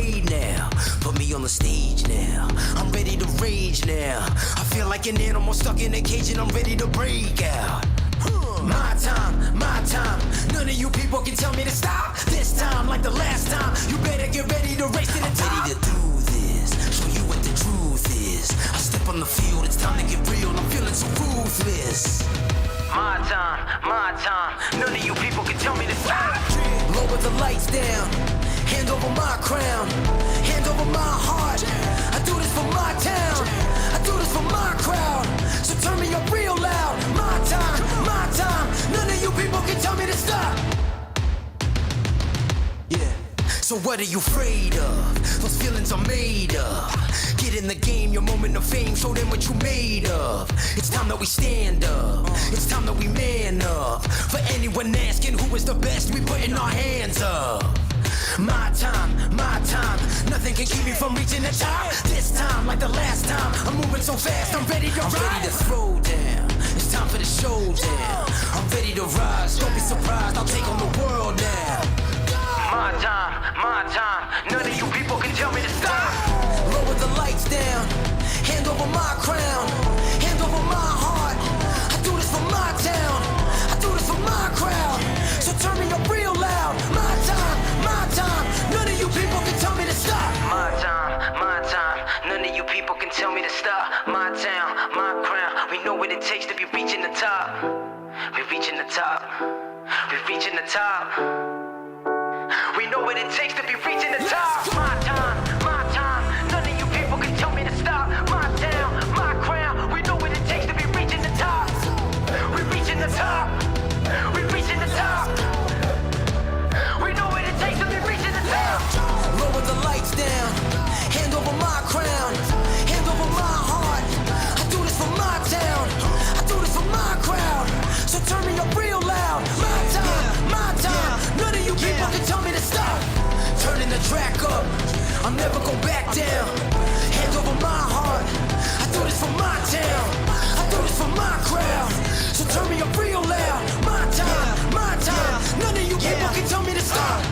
made now. Put me on the stage now. I'm ready to rage now. I feel like an animal stuck in a cage and I'm ready to break out. My time. None of you people can tell me to stop. This time, like the last time, you better get ready to race to the top. I'm ready to do this, show you what the truth is. I step on the field, it's time to get real. I'm feeling so ruthless. My time. None of you people can tell me to stop. Lower the lights down. Hand over my crown. Hand over my heart. I do this for my town. I do this for my crowd. So turn me up real loud. My time. None of you people can tell me to stop. Yeah. So what are you afraid of? Those feelings are made up. Get in the game, your moment of fame. Show them what you made of. It's time that we stand up. It's time that we man up. For anyone asking who is the best, we putting our hands up. My time. Nothing can keep me from reaching the top. This time, like the last time, I'm moving so fast, I'm ready to rise. I'm ready to throw down. It's time for the showdown. I'm ready to rise. Don't be surprised, I'll take on the world now. My time. None of you people can tell me to stop. Lower the lights down. Hand over my crown. Hand over my heart. I do this for my town. I do this for my crowd. So turn me up real loud. My time. None of you people can tell me to stop. My time. None of you people can tell me to stop. My town, my crown. We know what it takes to be reaching the top. We're reaching the top. We're reaching the top. We know what it takes to be reaching the top. My time. None of you people can tell me to stop. My town, my crown. We know what it takes to be reaching the top. We're reaching the top. We're reaching the top. We know what it takes to be reaching the top. Lower the lights down. Hand over my crown. Hand over my heart. I do this for my town. I do this for my crowd. So turn me up real loud. My time. None of you people can tell me to stop. Turning the track up. I'll never go back down. Hand over my heart. I do this for my town. I do this for my crowd. So turn me up real loud. My time. None of you people can tell me to stop.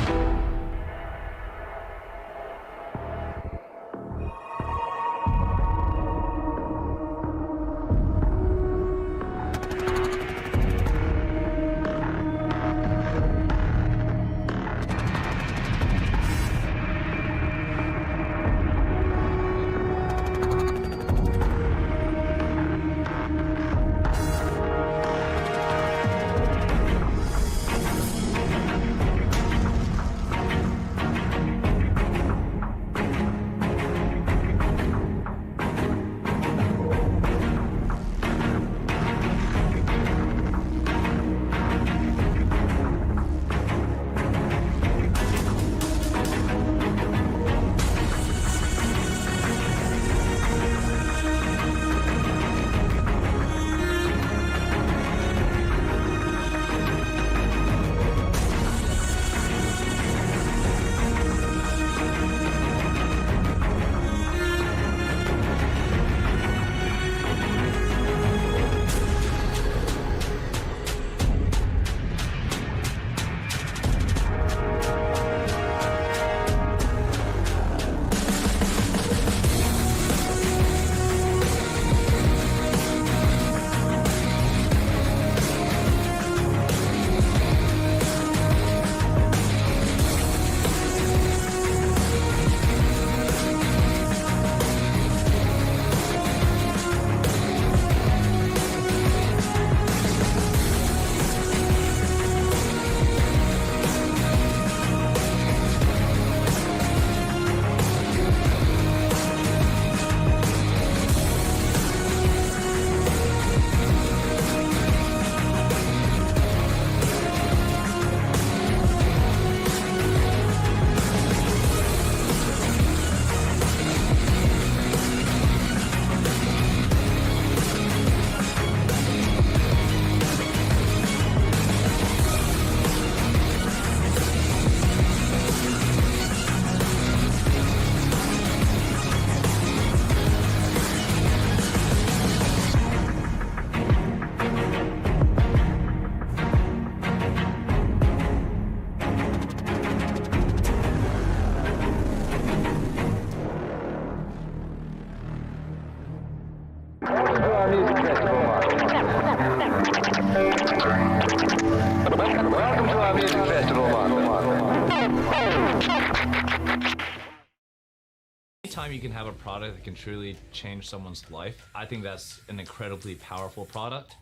anytime you can have a product that can truly change someone's life, I think that's an incredibly powerful product.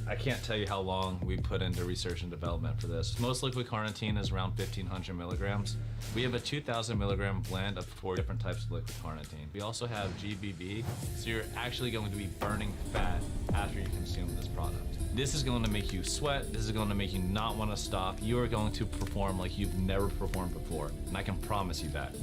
I can't tell you how long we put into research and development for this. Most liquid carnitine is around 1,500 milligrams. We have a 2,000 milligram blend of 4 different types of liquid carnitine. We also have GBB, so you're actually going to be burning fat after you consume this product. This is going to make you sweat. This is going to make you not want to stop. You are going to perform like you've never performed before, and I can promise you that.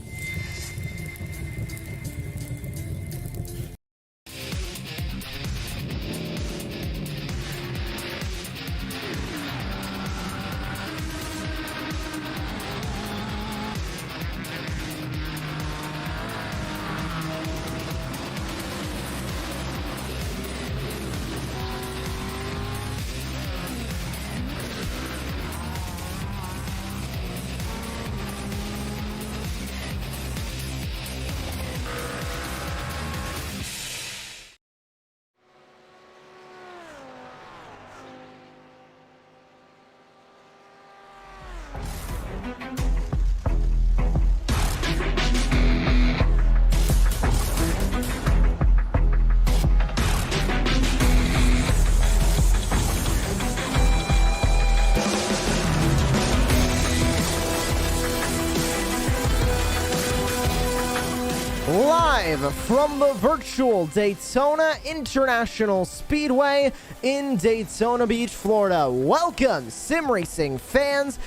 Live from the virtual Daytona International Speedway in Daytona Beach, Florida. Welcome, sim racing fans,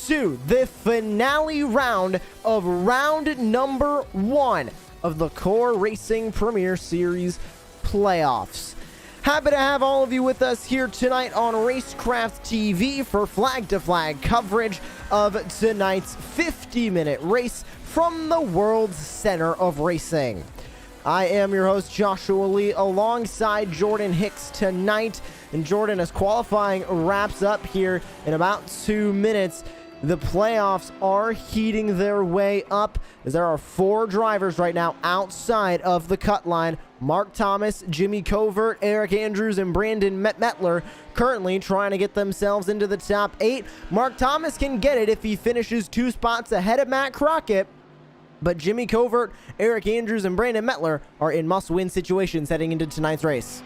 to the finale round of round number 1 of the Core Racing Premier Series playoffs. Happy to have all of you with us here tonight on Racecraft TV for flag-to-flag coverage of tonight's 50-minute race from the world's center of racing. I am your host, Joshua Lee, alongside Jordan Hicks tonight. And Jordan, as qualifying wraps up here in about 2 minutes, the playoffs are heating their way up, as there are 4 drivers right now outside of the cut line. Mark Thomas, Jimmy Covert, Eric Andrews, and Brandon Mettler currently trying to get themselves into the top 8. Mark Thomas can get it if he finishes 2 spots ahead of Matt Crockett, but Jimmy Covert, Eric Andrews, and Brandon Mettler are in must-win situations heading into tonight's race.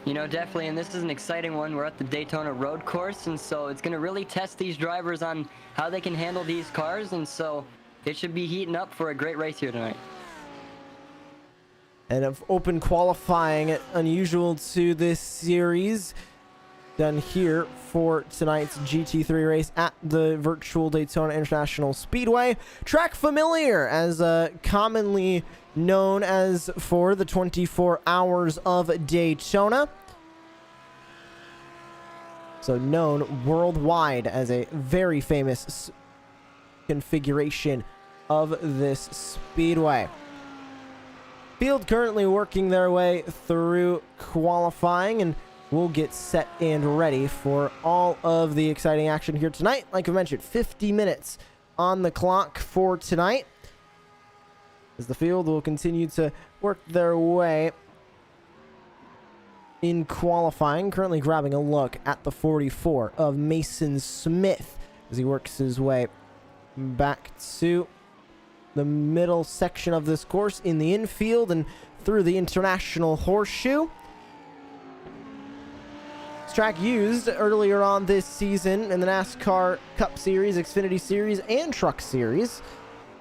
You know, definitely, and this is an exciting one. We're at the Daytona road course, and so it's going to really test these drivers on how they can handle these cars, and so it should be heating up for a great race here tonight. And of open qualifying, unusual to this series, done here for tonight's GT3 race at the virtual Daytona International Speedway. Track familiar, as commonly known as for the 24 Hours of Daytona. So known worldwide as a very famous configuration of this speedway. Field currently working their way through qualifying, and we'll get set and ready for all of the exciting action here tonight. Like I mentioned, 50 minutes on the clock for tonight, as the field will continue to work their way in qualifying. Currently grabbing a look at the 44 of Mason Smith as he works his way back to the middle section of this course in the infield and through the International Horseshoe. This track used earlier on this season in the NASCAR Cup Series, Xfinity Series, and Truck Series,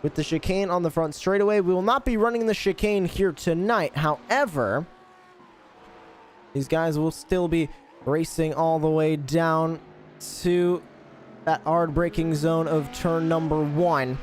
with the chicane on the front straightaway. We will not be running the chicane here tonight. However, these guys will still be racing all the way down to that hard braking zone of turn number 1.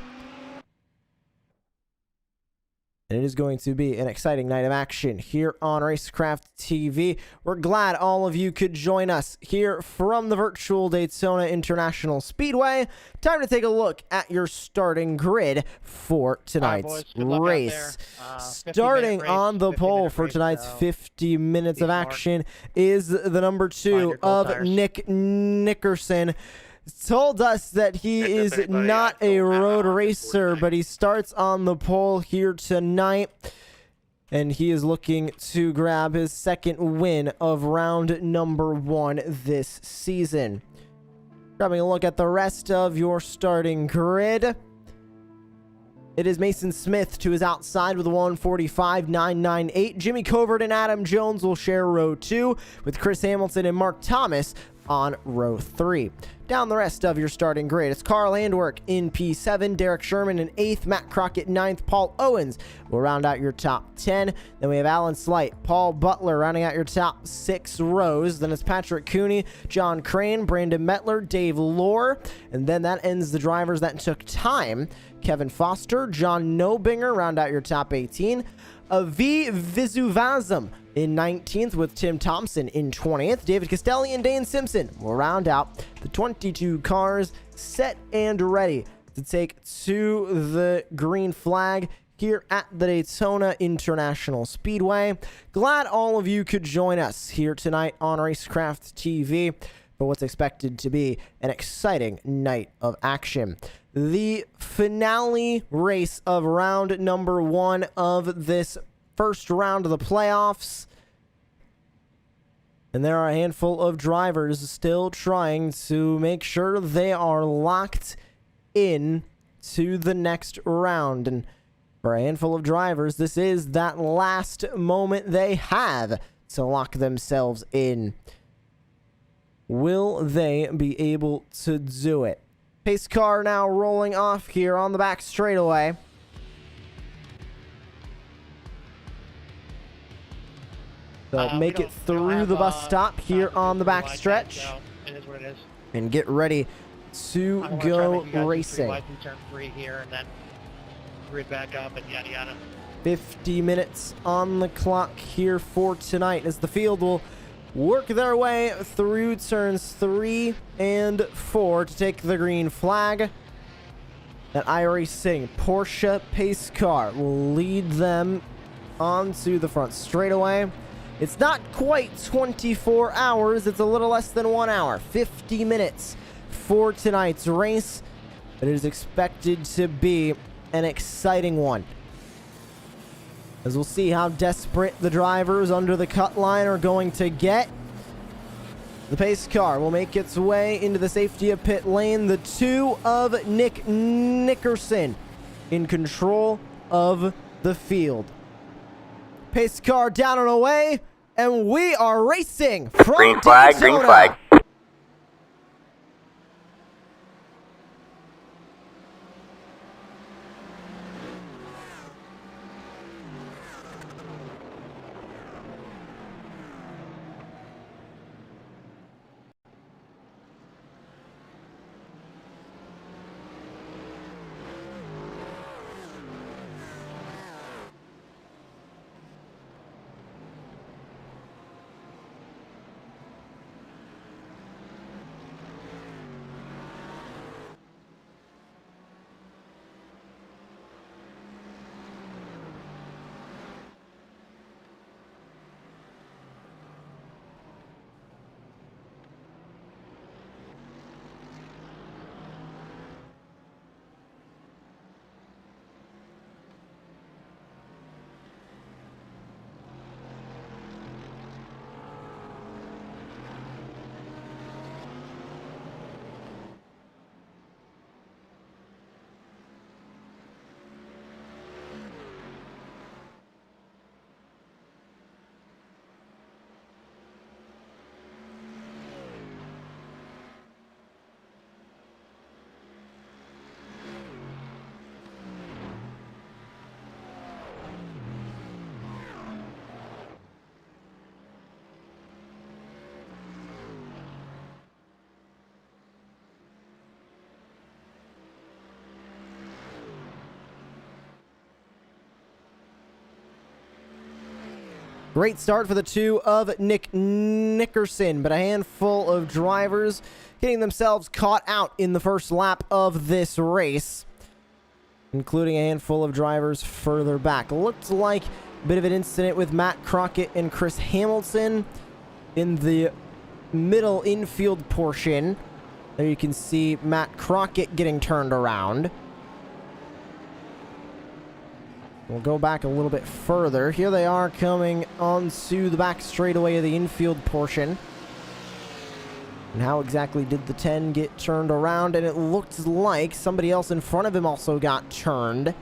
And it is going to be an exciting night of action here on Racecraft TV. We're glad all of you could join us here from the virtual Daytona International Speedway. Time to take a look at your starting grid for tonight's race. Starting on the pole for tonight's 50 minutes of action is the number 2 of Nick Nickerson. Told us that he is not a road racer, but he starts on the pole here tonight, and he is looking to grab his second win of round number 1 this season. Grabbing a look at the rest of your starting grid. It is Mason Smith to his outside with a 1:45.998. Jimmy Covert and Adam Jones will share row 2 with Chris Hamilton and Mark Thomas on row 3. Down the rest of your starting grid, it's Carl Andwerk in P7, Derek Sherman in 8th, Matt Crockett 9th, Paul Owens will round out your top 10. Then we have Alan Slight, Paul Butler rounding out your top 6 rows. Then it's Patrick Cooney, John Crane, Brandon Metler, Dave Lohr. And then that ends the drivers that took time. Kevin Foster, John Nobinger round out your top 18. Avi Visuvazam in 19th with Tim Thompson in 20th. David Castelli and Dane Simpson will round out the 22 cars set and ready to take to the green flag here at the Daytona International Speedway. Glad all of you could join us here tonight on Racecraft TV for what's expected to be an exciting night of action. The finale race of round number 1 of this first round of the playoffs. And there are a handful of drivers still trying to make sure they are locked in to the next round. And for a handful of drivers, this is that last moment they have to lock themselves in. Will they be able to do it? Pace car now rolling off here on the back straightaway. They'll make it through the bus stop here on the back stretch. It is what it is. And get ready to go racing. Turn 3 here and then grid back up and yada yada. 50 minutes on the clock here for tonight as the field will work their way through turns 3 and 4 to take the green flag. That iRacing Porsche pace car will lead them onto the front straightaway. It's not quite 24 hours. It's a little less than 1 hour. 50 minutes for tonight's race. But it is expected to be an exciting one, as we'll see how desperate the drivers under the cut line are going to get. The pace car will make its way into the safety of pit lane. The 2 of Nick Nickerson in control of the field. Pace car down and away, and we are racing from Green flag, Daytona. green flag. Great start for the 2 of Nick Nickerson, but a handful of drivers getting themselves caught out in the first lap of this race, including a handful of drivers further back. Looked like a bit of an incident with Matt Crockett and Chris Hamilton in the middle infield portion. There you can see Matt Crockett getting turned around. We'll go back a little bit further. Here they are coming onto the back straightaway of the infield portion. And how exactly did the 10 get turned around? And it looked like somebody else in front of him also got turned.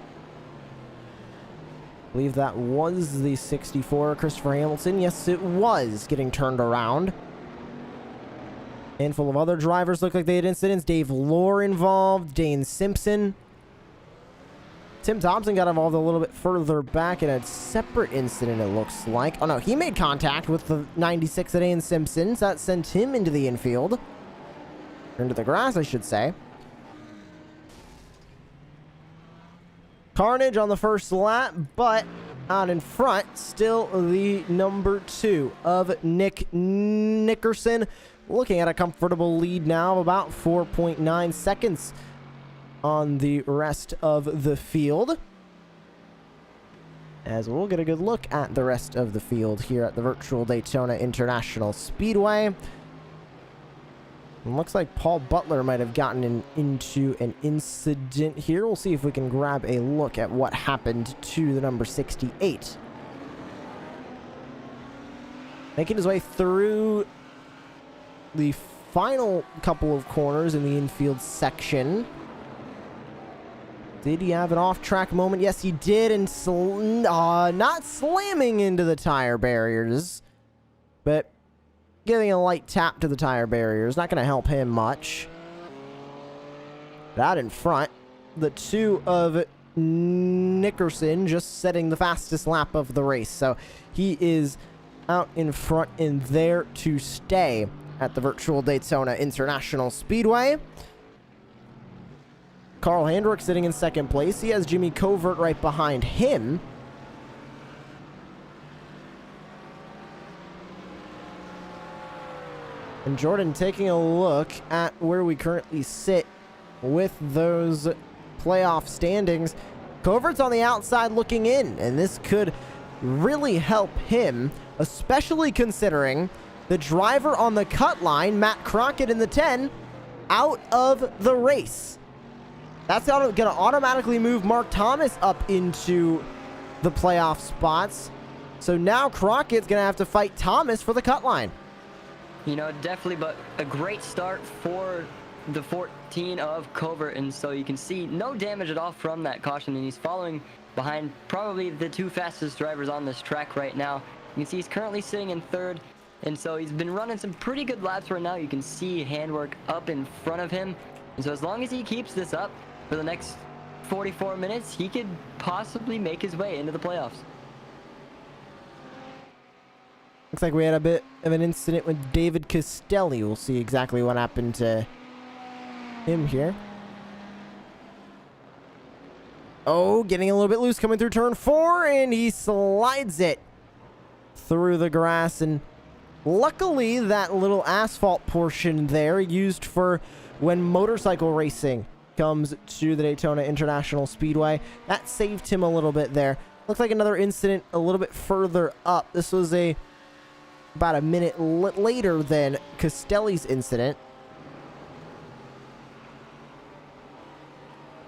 believe that was the 64, Christopher Hamilton. Yes, it was getting turned around. Handful of other drivers look like they had incidents. Dave Lohr involved. Dane Simpson. Tim Thompson got involved a little bit further back in a separate incident, it looks like. Oh, no, he made contact with the 96 at Dane Simpson. So that sent him into the infield. Into the grass, I should say. Carnage on the first lap, but out in front, still the number 2 of Nick Nickerson. Looking at a comfortable lead now of about 4.9 seconds on the rest of the field. As we'll get a good look at the rest of the field here at the virtual Daytona International Speedway. It looks like Paul Butler might have gotten into an incident here. We'll see if we can grab a look at what happened to the number 68. Making his way through the final couple of corners in the infield section. Did he have an off-track moment? Yes, he did, and not slamming into the tire barriers, but giving a light tap to the tire barriers. Not going to help him much. But out in front, the 2 of Nickerson just setting the fastest lap of the race. So he is out in front and there to stay at the virtual Daytona International Speedway. Carl Handrick sitting in second place. He has Jimmy Covert right behind him. And Jordan, taking a look at where we currently sit with those playoff standings. Covert's on the outside looking in, and this could really help him, especially considering the driver on the cut line, Matt Crockett in the 10, out of the race. That's going to automatically move Mark Thomas up into the playoff spots. So now Crockett's going to have to fight Thomas for the cut line. You know, definitely, but a great start for the 14 of Covert. And so you can see no damage at all from that caution. And he's following behind probably the 2 fastest drivers on this track right now. You can see he's currently sitting in 3rd. And so he's been running some pretty good laps right now. You can see handwork up in front of him. And so as long as he keeps this up for the next 44 minutes, he could possibly make his way into the playoffs. Looks like we had a bit of an incident with David Castelli. We'll see exactly what happened to him here. Oh, getting a little bit loose coming through turn 4, and he slides it through the grass. And luckily, that little asphalt portion there used for when motorcycle racing comes to the Daytona International Speedway, that saved him a little bit there. Looks like another incident a little bit further up. This was about a minute later than Castelli's incident.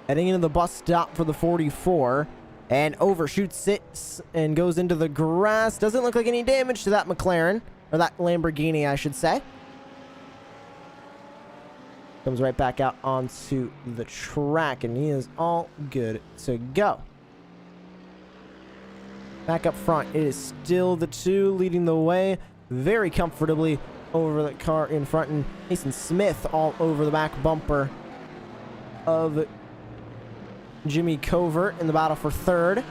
Heading into the bus stop for the 44, and overshoots it and goes into the grass. Doesn't look like any damage to that McLaren, or that Lamborghini, I should say. Comes right back out onto the track, and he is all good to go. Back up front, it is still the 2 leading the way very comfortably over the car in front, and Mason Smith all over the back bumper of Jimmy Covert in the battle for 3rd.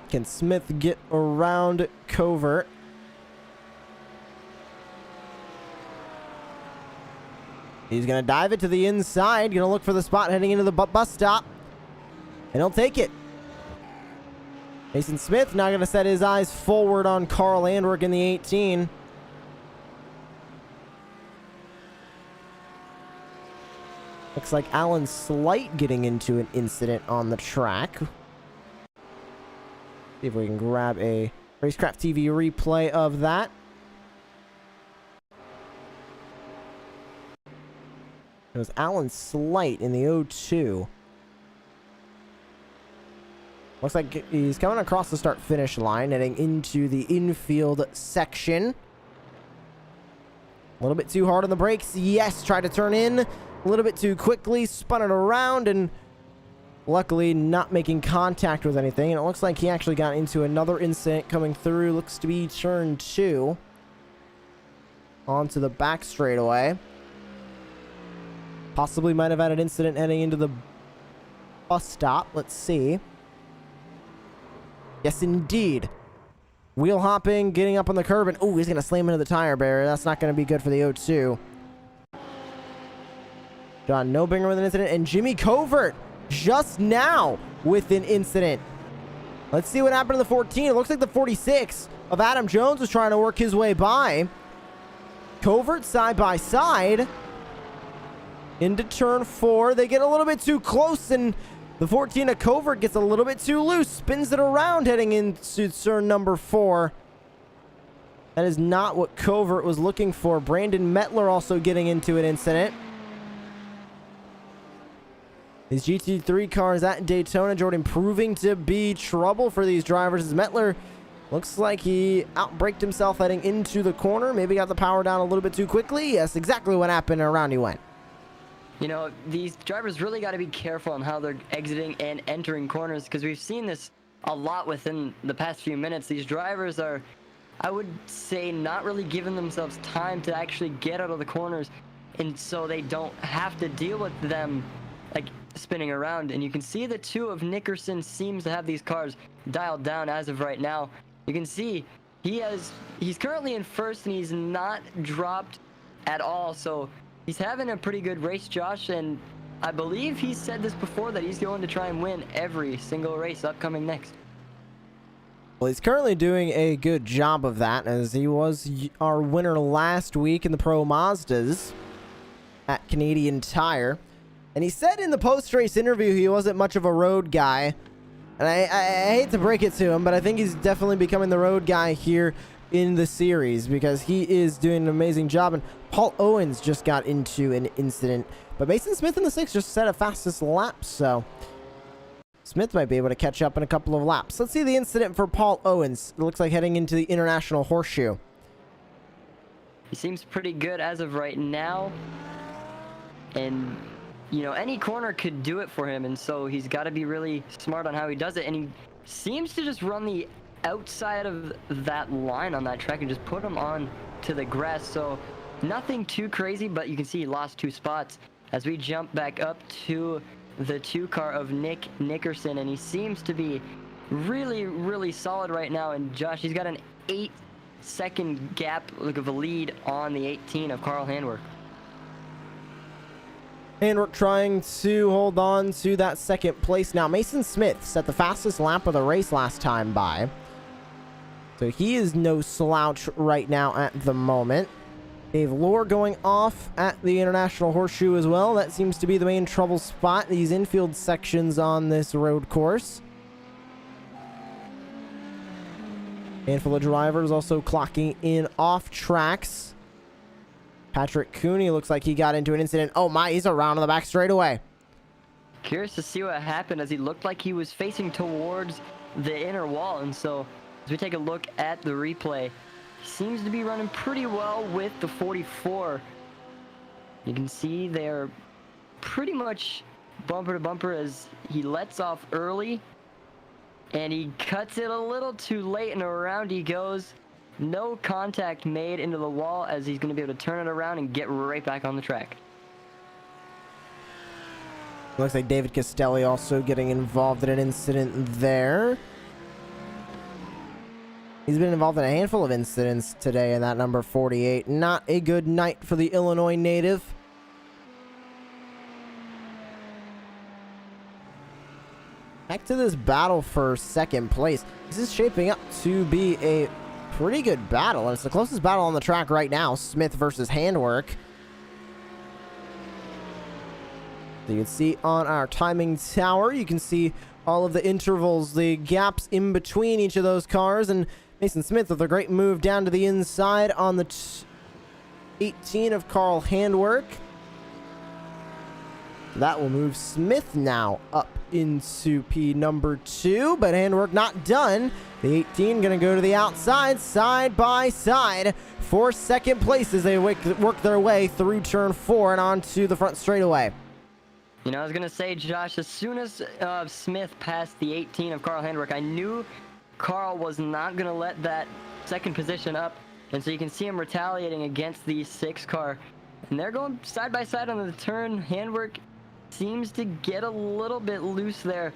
Can Smith get around Covert? He's going to dive it to the inside. Going to look for the spot heading into the bus stop. And he'll take it. Mason Smith now going to set his eyes forward on Carl Andrick in the 18. Looks like Alan Slight getting into an incident on the track. See if we can grab a Racecraft TV replay of that. It was Alan Slight in the 02. Looks like he's coming across the start-finish line, heading into the infield section. A little bit too hard on the brakes. Yes, tried to turn in a little bit too quickly, spun it around, and luckily not making contact with anything. And it looks like he actually got into another incident coming through. Looks to be turn 2. Onto the back straightaway. Possibly might have had an incident heading into the bus stop. Let's see. Yes, indeed. Wheel hopping, getting up on the curb, and oh, he's going to slam into the tire barrier. That's not going to be good for the O2. John Nobinger with an incident, and Jimmy Covert just now with an incident. Let's see what happened to the 14. It looks like the 46 of Adam Jones was trying to work his way by. Covert side by side into turn 4. They get a little bit too close, and the 14 of Covert gets a little bit too loose, spins it around heading into turn number 4. That is not what Covert was looking for. Brandon Metler also getting into an incident. These GT3 cars at Daytona, Jordan, proving to be trouble for these drivers as Metler looks like he outbraked himself heading into the corner. Maybe got the power down a little bit too quickly. Yes, exactly what happened, and around he went. You know, these drivers really got to be careful on how they're exiting and entering corners, because we've seen this a lot within the past few minutes. These drivers are, I would say, not really giving themselves time to actually get out of the corners, and so they don't have to deal with them like spinning around. And you can see the 2 of Nickerson seems to have these cars dialed down as of right now. You can see he's currently in first, and he's not dropped at all, so he's having a pretty good race, Josh, and I believe he said this before, that he's going to try and win every single race upcoming next. Well, he's currently doing a good job of that, as he was our winner last week in the Pro Mazdas at Canadian Tire. And he said in the post-race interview he wasn't much of a road guy. And I hate to break it to him, but I think he's definitely becoming the road guy here in the series, because he is doing an amazing job. And Paul Owens just got into an incident, but Mason Smith in the 6 just set a fastest lap, so Smith might be able to catch up in a couple of laps. Let's see the incident for Paul Owens. It looks like heading into the International Horseshoe. He seems pretty good as of right now, and you know, any corner could do it for him, and so he's got to be really smart on how he does it. And he seems to just run the outside of that line on that track and just put him on to the grass, so nothing too crazy, but you can see he lost 2 spots as we jump back up to the 2 car of Nick Nickerson, and he seems to be really solid right now. And Josh, he's got an 8-second gap of a lead on the 18 of Carl Handwerk. Handwerk trying to hold on to that second place. Now, Mason Smith set the fastest lap of the race last time by, so he is no slouch right now at the moment. Dave Lohr going off at the International Horseshoe as well. That seems to be the main trouble spot, these infield sections on this road course. Handful of drivers also clocking in off tracks. Patrick Cooney looks like he got into an incident. Oh my, he's around on the back straightaway. Curious to see what happened, as he looked like he was facing towards the inner wall, and so as we take a look at the replay, he seems to be running pretty well with the 44. You can see they're pretty much bumper to bumper as he lets off early, and he cuts it a little too late, and around he goes. No contact made into the wall, as he's going to be able to turn it around and get right back on the track. Looks like David Castelli also getting involved in an incident there. He's been involved in a handful of incidents today in that number 48. Not a good night for the Illinois native. Back to this battle for second place. This is shaping up to be a pretty good battle, and it's the closest battle on the track right now. Smith versus Handwerk. So you can see on our timing tower, you can see all of the intervals, the gaps in between each of those cars, and Mason Smith with a great move down to the inside on the 18 of Carl Handwerk. That will move Smith now up into P number 2, but handwork not done. The 18 going to go to the outside, side by side for second place as they work their way through turn 4 and onto the front straightaway. You know, I was going to say, Josh, as soon as Smith passed the 18 of Carl Handwerk, I knew Carl was not going to let that second position up. And so you can see him retaliating against the 6 car. And they're going side by side on the turn. Handwork seems to get a little bit loose there.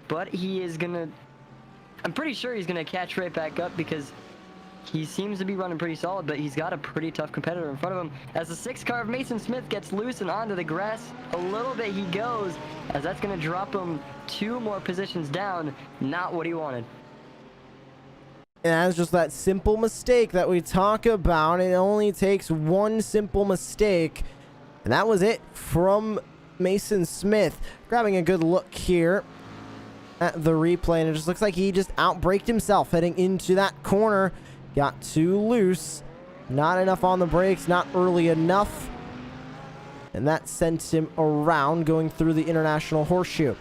But he is going to... I'm pretty sure he's going to catch right back up because he seems to be running pretty solid, but he's got a pretty tough competitor in front of him. As the 6 car of Mason Smith gets loose and onto the grass, a little bit he goes, as that's going to drop him 2 more positions down. Not what he wanted. And that's just that simple mistake that we talk about. It only takes one simple mistake. And that was it from Mason Smith. Grabbing a good look here at the replay. And it just looks like he just outbraked himself heading into that corner. Got too loose. Not enough on the brakes. Not early enough. And that sent him around going through the International Horseshoe.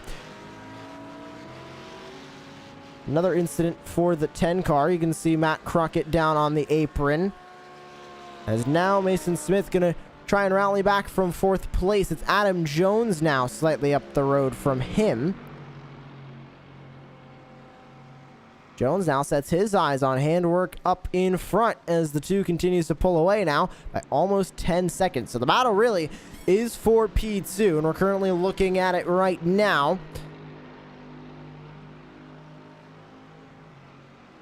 Another incident for the 10 car. You can see Matt Crockett down on the apron. As now Mason Smith going to try and rally back from 4th place. It's Adam Jones now slightly up the road from him. Jones now sets his eyes on handwork up in front as the 2 continues to pull away now by almost 10 seconds. So the battle really is for P2, and we're currently looking at it right now.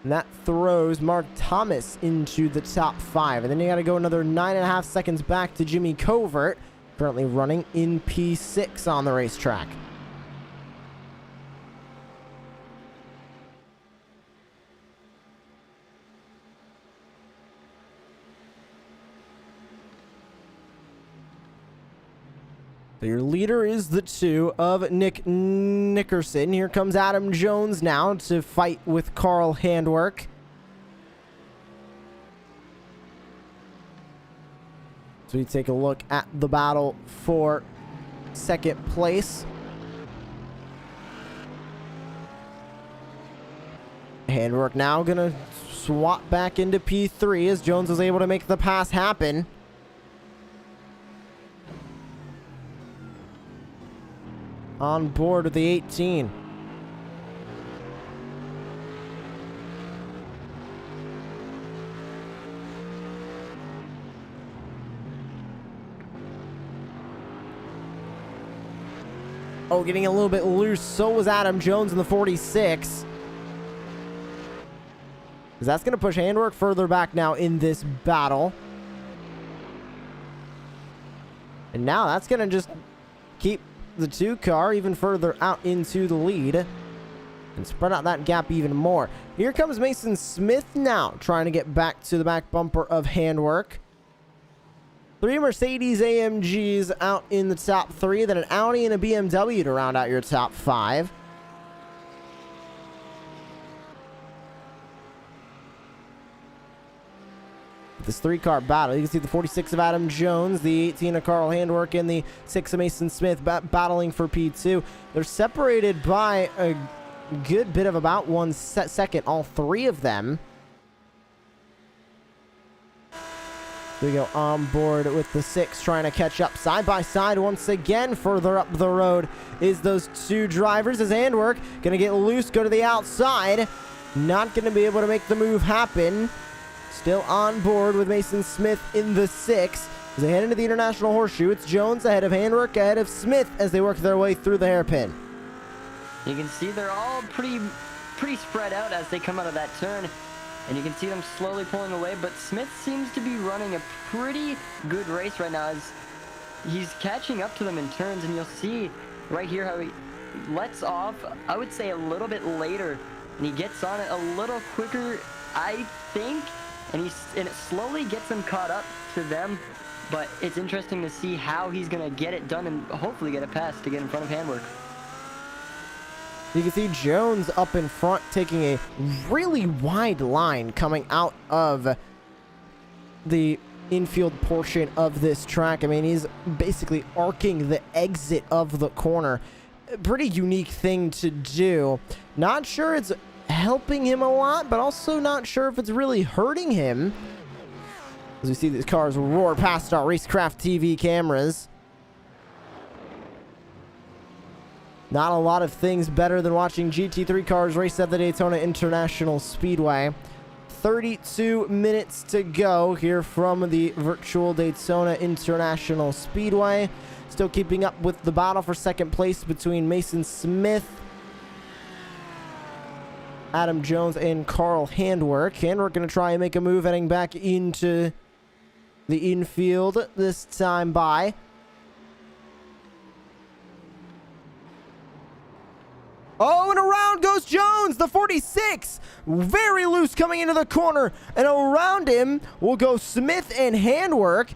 And that throws Mark Thomas into the top 5. And then you got to go another 9.5 seconds back to Jimmy Covert, currently running in P6 on the racetrack. So your leader is the 2 of Nick Nickerson. Here comes Adam Jones now to fight with Carl Handwork. So we take a look at the battle for 2nd place. Handwork now gonna swap back into P3 as Jones was able to make the pass happen. On board with the 18. Oh, getting a little bit loose. So was Adam Jones in the 46. That's going to push handwork further back now in this battle. And now that's going to just keep the 2 car even further out into the lead and spread out that gap even more. Here comes Mason Smith now trying to get back to the back bumper of handwork. 3 Mercedes AMGs out in the top 3, then an Audi and a BMW to round out your top 5. This 3-car battle. You can see the 46 of Adam Jones, the 18 of Carl Handwork, and the 6 of Mason Smith battling for P2. They're separated by a good bit of about 1 second, all 3 of them. We go on board with the 6 trying to catch up side by side once again. Further up the road is those 2 drivers as Handwork going to get loose, go to the outside. Not going to be able to make the move happen. Still on board with Mason Smith in the 6. As they head into the International Horseshoe, it's Jones ahead of Handwork, ahead of Smith as they work their way through the hairpin. You can see they're all pretty spread out as they come out of that turn. And you can see them slowly pulling away, but Smith seems to be running a pretty good race right now as he's catching up to them in turns. And you'll see right here how he lets off, I would say a little bit later, and he gets on it a little quicker, I think. And it slowly gets him caught up to them, but it's interesting to see how he's going to get it done and hopefully get a pass to get in front of handwork. You can see Jones up in front taking a really wide line coming out of the infield portion of this track. I mean, he's basically arcing the exit of the corner. pretty unique thing to do. Not sure it's helping him a lot, but also not sure if it's really hurting him. As we see these cars roar past our Racecraft TV cameras. Not a lot of things better than watching GT3 cars race at the Daytona International Speedway. 32 minutes to go here from the virtual Daytona International Speedway. Still keeping up with the battle for second place between Mason Smith, Adam Jones, and Carl Handwerk. Handwerk going to try and make a move heading back into the infield this time by. Oh, and around goes Jones, the 46. Very loose coming into the corner. And around him will go Smith and Handwerk,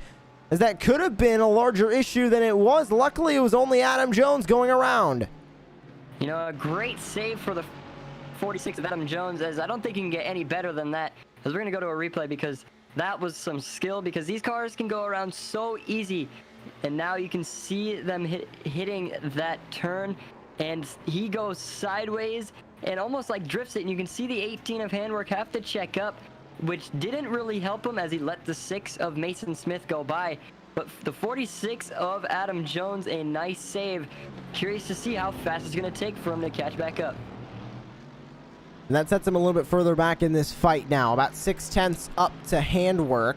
as that could have been a larger issue than it was. Luckily, it was only Adam Jones going around. You know, a great save for the 46 of Adam Jones, as I don't think you can get any better than that. As we're going to go to a replay, because that was some skill, because these cars can go around so easy. And now you can see them hitting that turn. And he goes sideways and almost like drifts it. And you can see the 18 of Handwerk have to check up, which didn't really help him as he let the 6 of Mason Smith go by. But the 46 of Adam Jones, a nice save. Curious to see how fast it's going to take for him to catch back up. And that sets him a little bit further back in this fight now. About 6/10 up to Handwerk.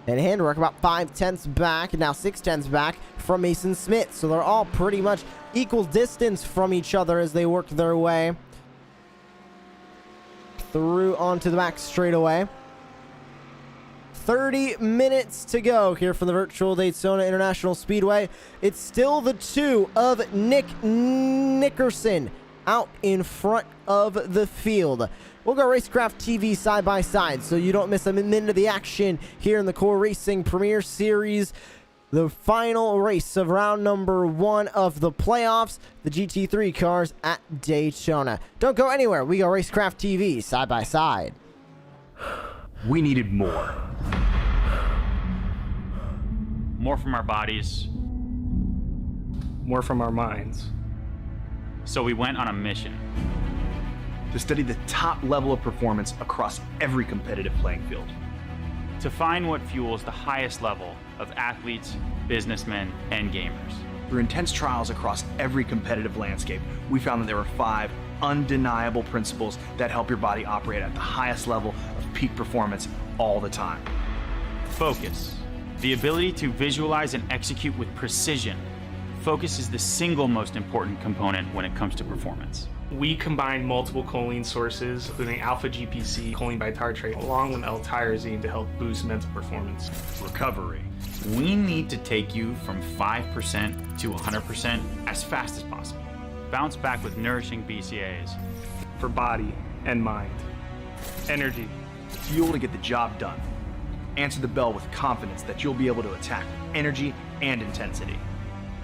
And Handwerk about 5/10 back, and now 6/10 back from Mason Smith. So they're all pretty much equal distance from each other as they work their way through onto the back straightaway. 30 minutes to go here for the virtual Daytona International Speedway. It's still the 2 of Nick Nickerson out in front of the field. We'll go Racecraft TV side by side so you don't miss a minute of the action here in the Core Racing Premier Series. The final race of round number 1 of the playoffs, the GT3 cars at Daytona. Don't go anywhere. We go Racecraft TV side by side. We needed more. More from our bodies. More from our minds. So we went on a mission. To study the top level of performance across every competitive playing field. To find what fuels the highest level of athletes, businessmen, and gamers. Through intense trials across every competitive landscape, we found that there were 5 undeniable principles that help your body operate at the highest level of peak performance all the time. Focus. The ability to visualize and execute with precision. Focus is the single most important component when it comes to performance. We combined multiple choline sources, including alpha GPC, choline bitartrate, along with L-tyrosine to help boost mental performance. Recovery. We need to take you from 5% to 100% as fast as possible. Bounce back with nourishing BCAAs. For body and mind. Energy. Fuel to get the job done. Answer the bell with confidence that you'll be able to attack energy and intensity.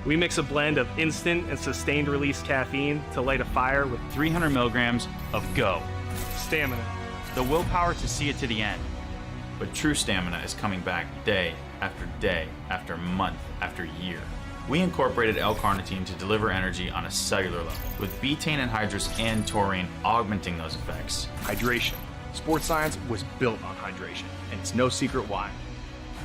We mix a blend of instant and sustained release caffeine to light a fire with 300 milligrams of GO. stamina. The willpower to see it to the end. But true stamina is coming back day after month after year. We incorporated L-carnitine to deliver energy on a cellular level, with betaine anhydrous and taurine augmenting those effects. Hydration. Sports science was built on hydration, and it's no secret why.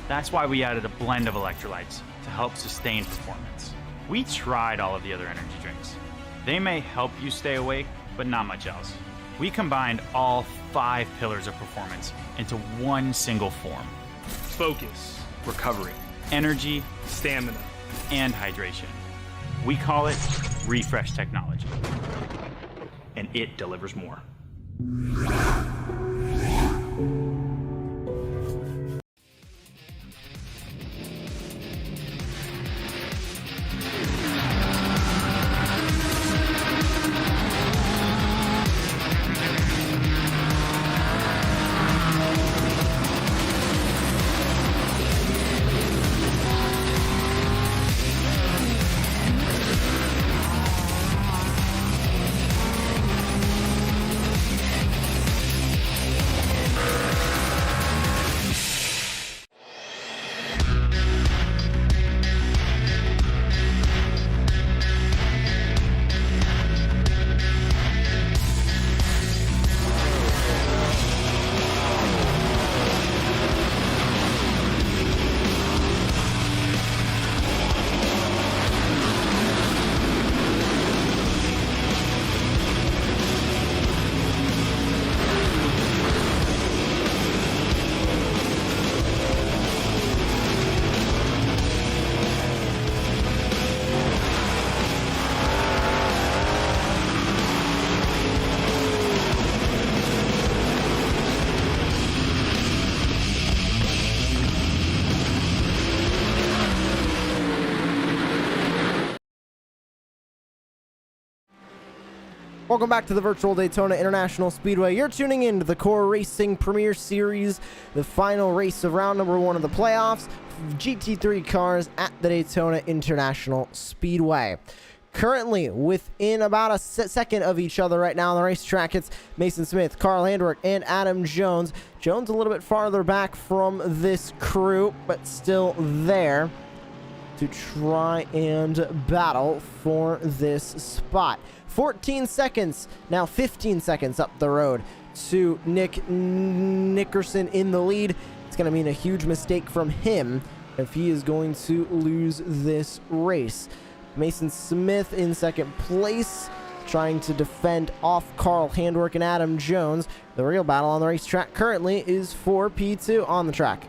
That's why we added a blend of electrolytes to help sustain performance. We tried all of the other energy drinks. They may help you stay awake, but not much else. We combined all 5 pillars of performance into one single form. Focus. Recovery. Energy, Stamina. and hydration. We call it Refresh Technology. And it delivers more. Welcome back to the virtual Daytona International Speedway. You're tuning in to the Core Racing Premier Series, the final race of round number 1 of the playoffs. GT3 cars at the Daytona International Speedway. Currently within about a second of each other right now on the racetrack, it's Mason Smith, Carl Handwerk, and Adam Jones. Jones a little bit farther back from this crew, but still there to try and battle for this spot. 14 seconds, now 15 seconds up the road to Nick Nickerson in the lead. It's going to mean a huge mistake from him if he is going to lose this race. Mason Smith in second place, trying to defend off Carl Handwerk and Adam Jones. The real battle on the racetrack currently is for P2 on the track.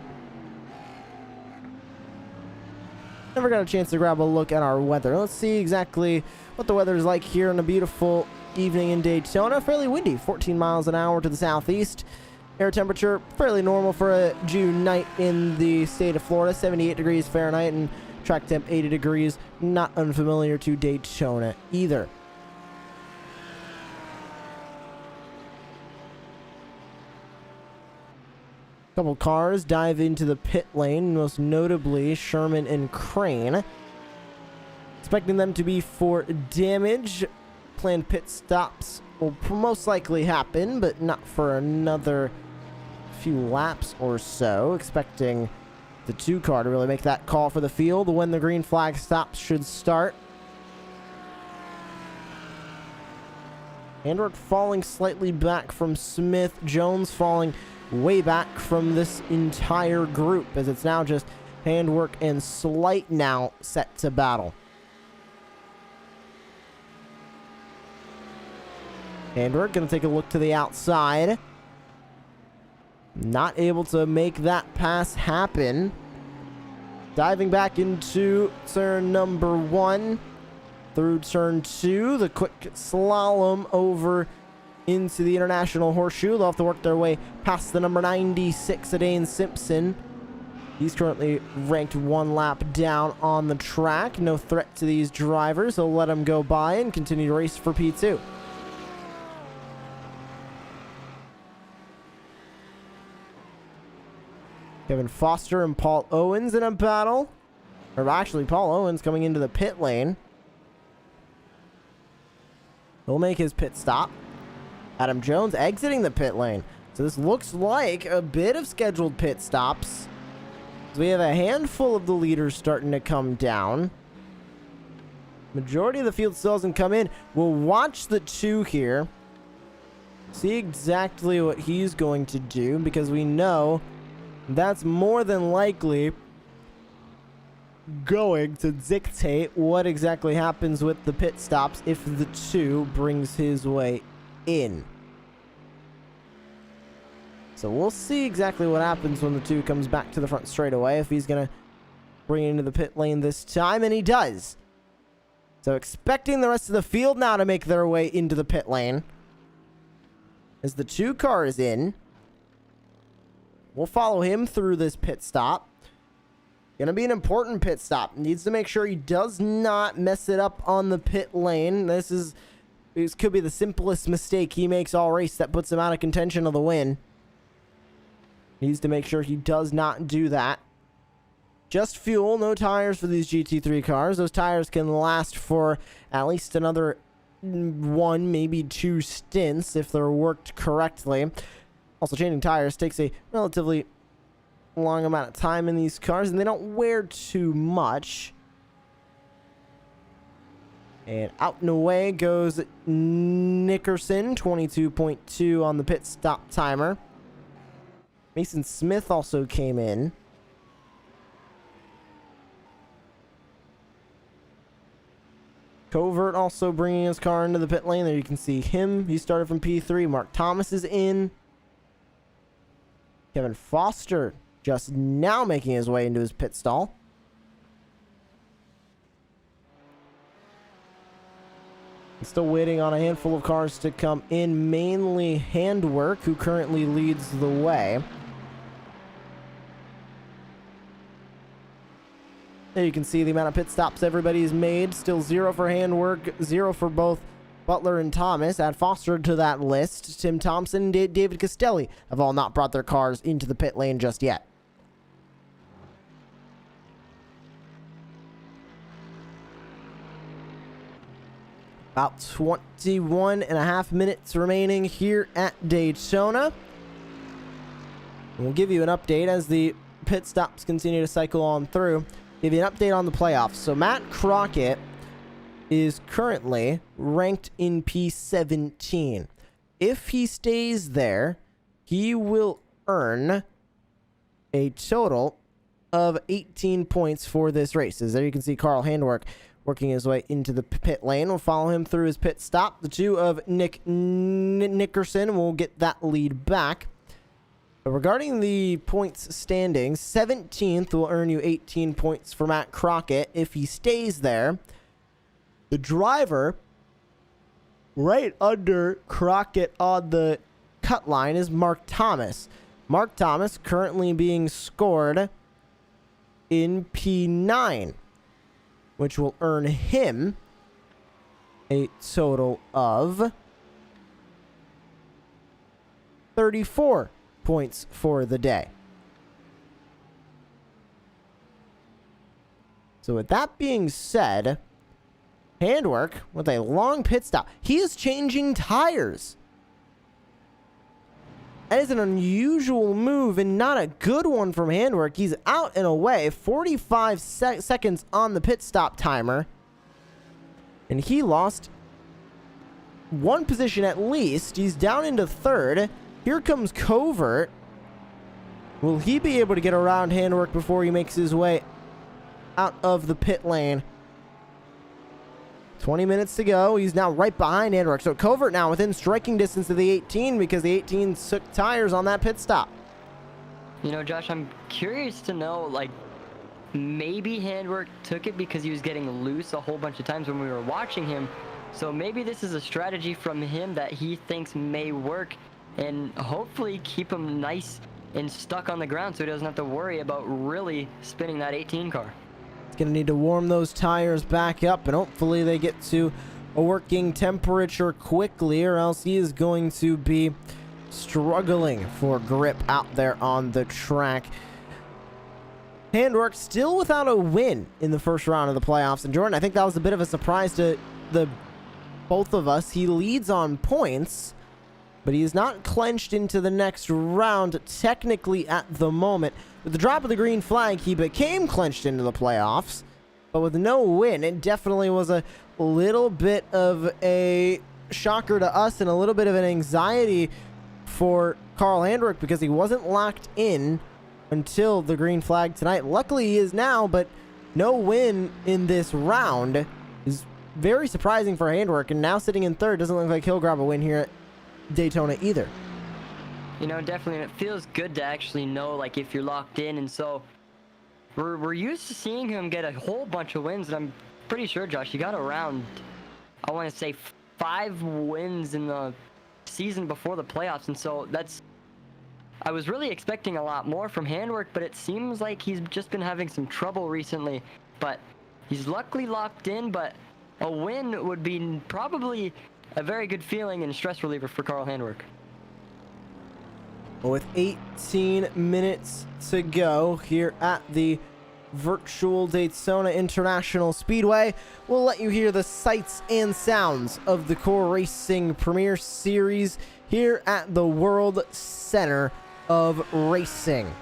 Never got a chance to grab a look at our weather. Let's see exactly what the weather is like here on a beautiful evening in Daytona. Fairly windy, 14 miles an hour to the southeast. Air temperature fairly normal for a June night in the state of Florida, 78 degrees Fahrenheit, and track temp 80 degrees. Not unfamiliar to Daytona either. Couple cars dive into the pit lane, most notably Sherman and Crane. Expecting them to be for damage. Planned pit stops will most likely happen, but not for another few laps or so. Expecting the 2 car to really make that call for the field when the green flag stops should start. Handwerk falling slightly back from Smith. Jones falling way back from this entire group, as it's now just Handwerk and Slight now set to battle. Handwerk going to take a look to the outside. Not able to make that pass happen. Diving back into turn number 1 through turn 2. The quick slalom over into the International Horseshoe. They'll have to work their way past the number 96, Adane Simpson. He's currently ranked 1 lap down on the track. No threat to these drivers. They'll let him go by and continue to race for P2. Kevin Foster and Paul Owens in a battle. Or actually, Paul Owens coming into the pit lane. He'll make his pit stop. Adam Jones exiting the pit lane. So this looks like a bit of scheduled pit stops. So we have a handful of the leaders starting to come down. Majority of the field still hasn't come in. We'll watch the 2 here. See exactly what he's going to do, because we know that's more than likely going to dictate what exactly happens with the pit stops if the 2 brings his way in. So we'll see exactly what happens when the 2 comes back to the front straightaway, if he's going to bring it into the pit lane this time, and he does. So expecting the rest of the field now to make their way into the pit lane. As the 2 car is in, we'll follow him through this pit stop. Gonna be an important pit stop. Needs to make sure he does not mess it up on the pit lane. This could be the simplest mistake he makes all race that puts him out of contention of the win. Needs to make sure he does not do that. Just fuel, no tires for these GT3 cars. Those tires can last for at least another 1, maybe 2 stints if they're worked correctly. Also, changing tires takes a relatively long amount of time in these cars, and they don't wear too much. And out and away goes Nickerson, 22.2 on the pit stop timer. Mason Smith also came in. Covert also bringing his car into the pit lane. There you can see him. He started from P3. Mark Thomas is in. Kevin Foster just now making his way into his pit stall. Still waiting on a handful of cars to come in, mainly Handwerk, who currently leads the way. There you can see the amount of pit stops everybody's made. Still 0 for Handwerk, 0 for both Butler and Thomas add Foster to that list. Tim Thompson and David Castelli have all not brought their cars into the pit lane just yet. About 21 and a half minutes remaining here at Daytona. We'll give you an update as the pit stops continue to cycle on through. Give you an update on the playoffs. So Matt Crockett is currently ranked in P17. If he stays there, he will earn a total of 18 points for this race. As there you can see Carl Handwerk working his way into the pit lane. We'll follow him through his pit stop. The two of Nick Nickerson will get that lead back. But regarding the points standings, 17th will earn you 18 points for Matt Crockett if he stays there. The driver right under Crockett on the cut line is Mark Thomas. Mark Thomas currently being scored in P9, which will earn him a total of 34 points for the day. So with that being said, Handwerk with a long pit stop. He is changing tires. That is an unusual move and not a good one from Handwerk. He's out and away. 45 seconds on the pit stop timer. And he lost one position at least. He's down into third. Here comes Covert. Will he be able to get around Handwerk before he makes his way out of the pit lane? 20 minutes to go. He's now right behind Handwerk. So Covert now within striking distance of the 18 because the 18 took tires on that pit stop. You know, Josh, I'm curious to know, like, maybe Handwerk took it because he was getting loose a whole bunch of times when we were watching him. So maybe this is a strategy from him that he thinks may work and hopefully keep him nice and stuck on the ground so he doesn't have to worry about really spinning that 18 car. Going to need to warm those tires back up, and hopefully they get to a working temperature quickly, or else he is going to be struggling for grip out there on the track. Handwerk still without a win in the first round of the playoffs, and Jordan, I think that was a bit of a surprise to both of us. He leads on points, but he is not clenched into the next round technically at the moment. With the drop of the green flag, he became clenched into the playoffs, but with no win, it definitely was a little bit of a shocker to us and a little bit of an anxiety for Carl Handwerk because he wasn't locked in until the green flag tonight. Luckily, he is now, but no win in this round is very surprising for Handwerk, and now sitting in third doesn't look like he'll grab a win here at Daytona either. You know, definitely, and it feels good to actually know, like, if you're locked in, and so we're used to seeing him get a whole bunch of wins, and I'm pretty sure, Josh, he got around, I want to say, 5 wins in the season before the playoffs, and so I was really expecting a lot more from Handwerk, but it seems like he's just been having some trouble recently, but he's luckily locked in, but a win would be probably a very good feeling and stress reliever for Carl Handwerk. With 18 minutes to go here at the virtual Daytona International Speedway, we'll let you hear the sights and sounds of the Core Racing Premier Series here at the World Center of Racing.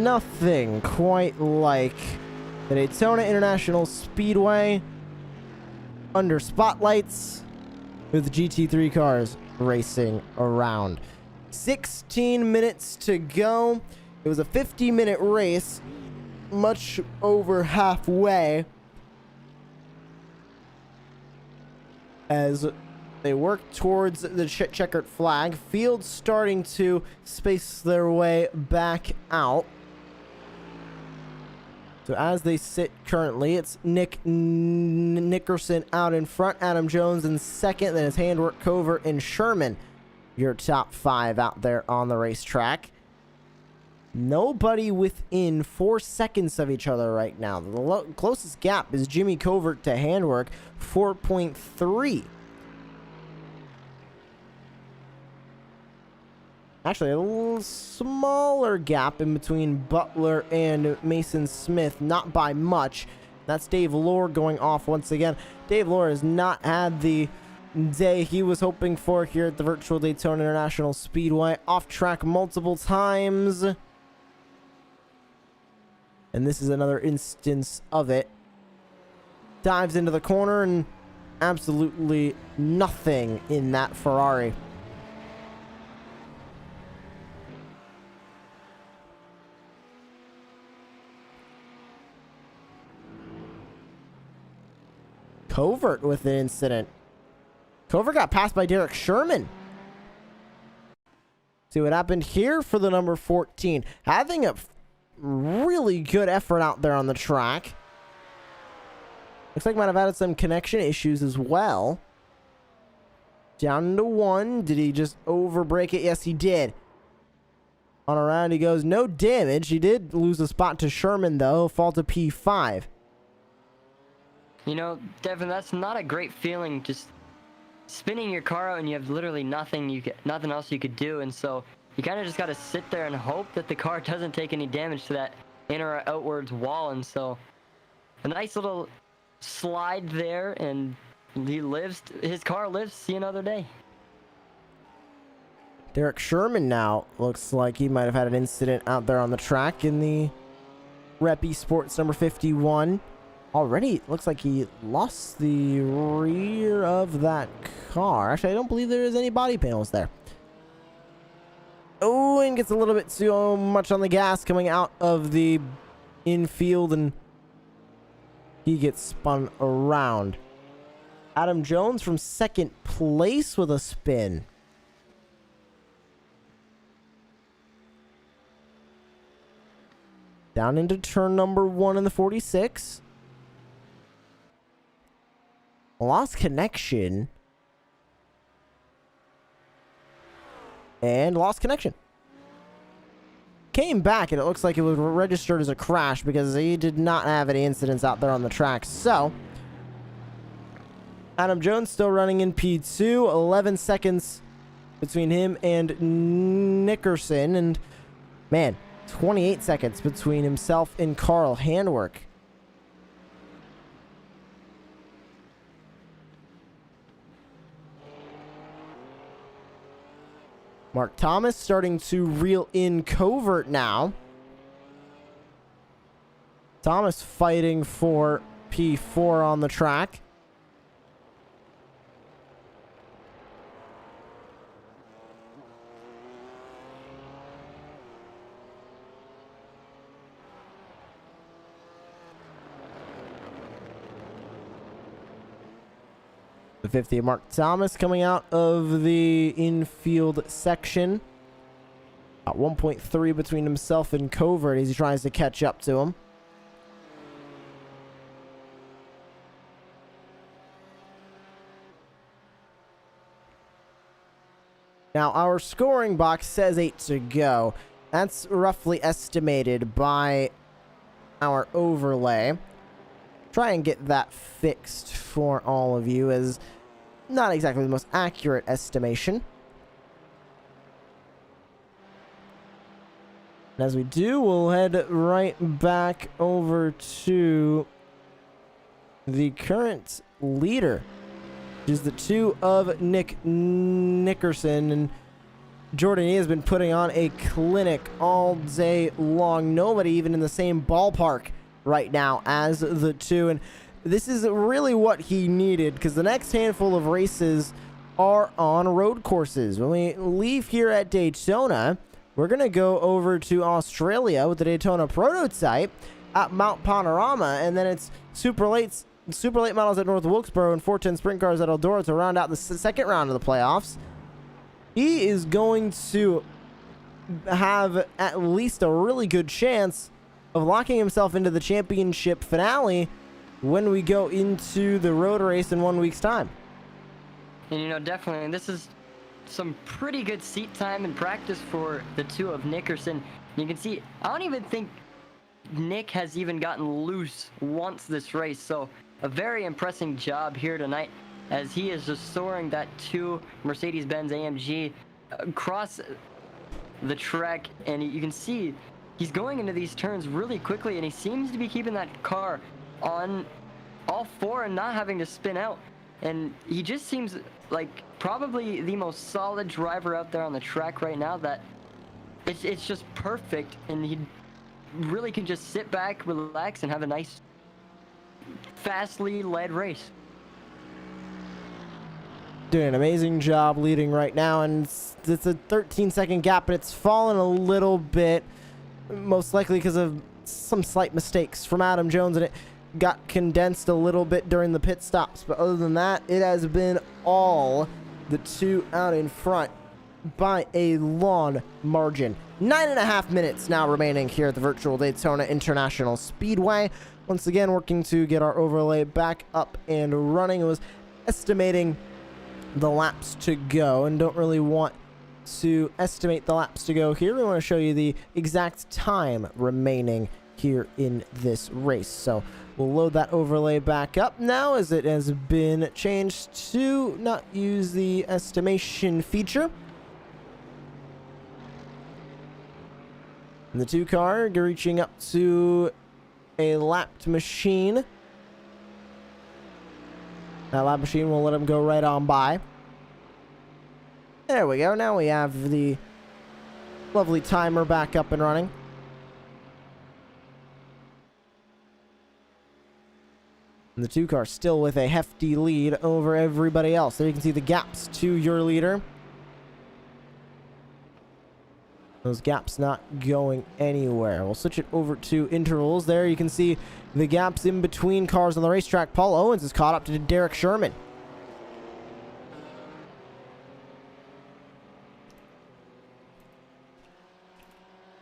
nothing quite like the Daytona International Speedway under spotlights with GT3 cars racing around. 16 minutes to go. It was a 50-minute race, much over halfway, as they work towards the checkered flag. Field starting to space their way back out. So as they sit currently, it's Nick Nickerson out in front, Adam Jones in second, then it's Handwork, Covert, and Sherman, your top 5 out there on the racetrack. Nobody within 4 seconds of each other right now. The closest gap is Jimmy Covert to Handwork, 4.3. Actually, a little smaller gap in between Butler and Mason Smith, not by much. That's Dave Lohr going off once again. Dave Lohr has not had the day he was hoping for here at the virtual Daytona International Speedway. Off track multiple times. And this is another instance of it. Dives into the corner and absolutely nothing in that Ferrari. Covert with an incident. Covert got passed by Derek Sherman. See what happened here for the number 14. Having a really good effort out there on the track. Looks like might have had some connection issues as well. Down to 1. Did he just overbrake it? Yes, he did. On around he goes. No damage. He did lose a spot to Sherman, though. Fall to P5. You know, Devin, that's not a great feeling, just spinning your car out and you have literally nothing else you could do, and so you kind of just got to sit there and hope that the car doesn't take any damage to that inner or outwards wall. And so a nice little slide there, and his car lives to see another day. Derek Sherman now looks like he might have had an incident out there on the track in the Rep Esports number 51. Already looks like he lost the rear of that car. Actually, I don't believe there is any body panels there. Oh, and gets a little bit too much on the gas coming out of the infield, and he gets spun around. Adam Jones from second place with a spin. Down into turn number 1 in the 46. Lost connection. And lost connection. Came back, and it looks like it was registered as a crash because he did not have any incidents out there on the track. So, Adam Jones still running in P2. 11 seconds between him and Nickerson. And, man, 28 seconds between himself and Carl Handwork. Mark Thomas starting to reel in Covert now. Thomas fighting for P4 on the track. The 50 of Mark Thomas coming out of the infield section. At 1.3 between himself and Covert as he tries to catch up to him. Now, our scoring box says 8 to go. That's roughly estimated by our overlay. Try and get that fixed for all of you, as not exactly the most accurate estimation. And as we do, we'll head right back over to the current leader, which is the 2 of Nick Nickerson. And Jordan, he has been putting on a clinic all day long. Nobody even in the same ballpark right now as the two. And this is really what he needed, because the next handful of races are on road courses. When we leave here at Daytona, we're going to go over to Australia with the Daytona prototype at Mount Panorama, and then it's super late models at North Wilkesboro and 410 sprint cars at Eldora to round out the second round of the playoffs. He is going to have at least a really good chance of locking himself into the championship finale when we go into the road race in 1 week's time. And you know, definitely, and this is some pretty good seat time and practice for the two of Nickerson. You can see, I don't even think Nick has even gotten loose once this race, so a very impressive job here tonight as he is just soaring that 2 Mercedes-Benz AMG across the track, and you can see he's going into these turns really quickly, and he seems to be keeping that car on all 4 and not having to spin out. And he just seems like probably the most solid driver out there on the track right now, that it's just perfect, and he really can just sit back, relax, and have a nice, fastly led race. Doing an amazing job leading right now, and it's a 13-second gap, but it's fallen a little bit, most likely because of some slight mistakes from Adam Jones, and it got condensed a little bit during the pit stops. But other than that, it has been all the two out in front by a long margin. 9.5 minutes now remaining here at the virtual Daytona International Speedway. Once again, working to get our overlay back up and running. It was estimating the laps to go, and don't really want to estimate the laps to go here. We want to show you the exact time remaining here in this race. So we'll load that overlay back up now, as it has been changed to not use the estimation feature. And the 2 car reaching up to a lapped machine. That lap machine will let him go right on by. There we go. Now we have the lovely timer back up and running. And the 2 car still with a hefty lead over everybody else. There you can see the gaps to your leader. Those gaps not going anywhere. We'll switch it over to intervals. There you can see the gaps in between cars on the racetrack. Paul Owens is caught up to Derek Sherman.